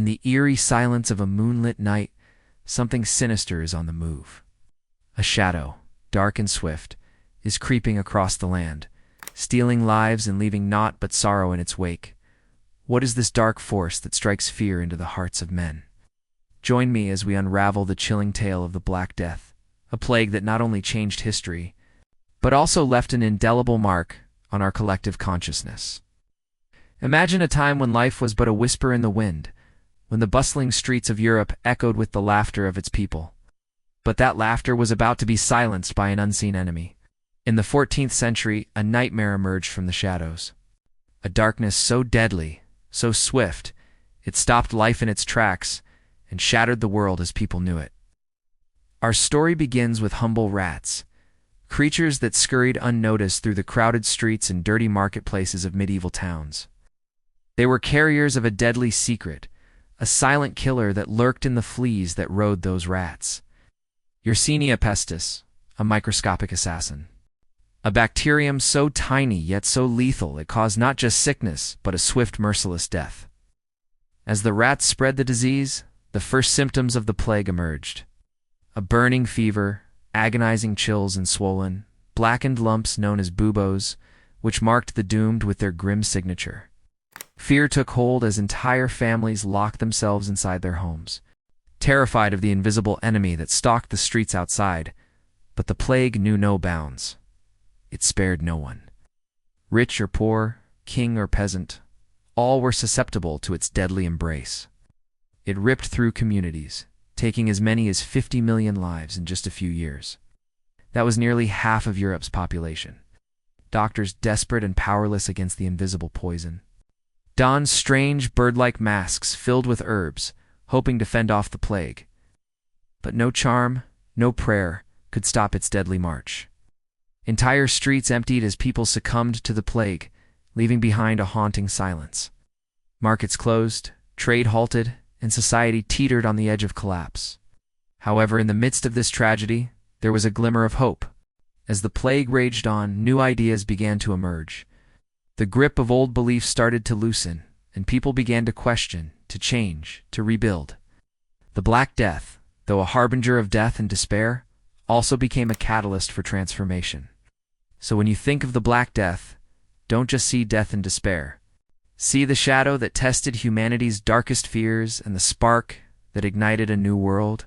in the eerie silence of a moonlit night, something sinister is on the move. A shadow, dark and swift, is creeping across the land, stealing lives and leaving naught but sorrow in its wake. What is this dark force that strikes fear into the hearts of men? Join me as we unravel the chilling tale of the Black Death, a plague that not only changed history, but also left an indelible mark on our collective consciousness. Imagine a time when life was but a whisper in the wind, when the bustling streets of Europe echoed with the laughter of its people. But that laughter was about to be silenced by an unseen enemy. In the 14th century, a nightmare emerged from the shadows. A darkness so deadly, so swift, it stopped life in its tracks and shattered the world as people knew it. Our story begins with humble rats, creatures that scurried unnoticed through the crowded streets and dirty marketplaces of medieval towns. They were carriers of a deadly secret, a silent killer that lurked in the fleas that rode those rats. Yersinia pestis, a microscopic assassin. A bacterium so tiny yet so lethal it caused not just sickness, but a swift, merciless death. As the rats spread the disease, the first symptoms of the plague emerged. A burning fever, agonizing chills and swollen, blackened lumps known as buboes, which marked the doomed with their grim signature. Fear took hold as entire families locked themselves inside their homes, terrified of the invisible enemy that stalked the streets outside. But the plague knew no bounds. It spared no one. Rich or poor, king or peasant, all were susceptible to its deadly embrace. It ripped through communities, taking as many as 50 million lives in just a few years. That was nearly half of Europe's population. Doctors desperate and powerless against the invisible poison donned strange bird-like masks filled with herbs, hoping to fend off the plague. But no charm, no prayer, could stop its deadly march. Entire streets emptied as people succumbed to the plague, leaving behind a haunting silence. Markets closed, trade halted, and society teetered on the edge of collapse. However, in the midst of this tragedy, there was a glimmer of hope. As the plague raged on, new ideas began to emerge. The grip of old beliefs started to loosen, and people began to question, to change, to rebuild. The Black Death, though a harbinger of death and despair, also became a catalyst for transformation. So when you think of the Black Death, don't just see death and despair. See the shadow that tested humanity's darkest fears and the spark that ignited a new world.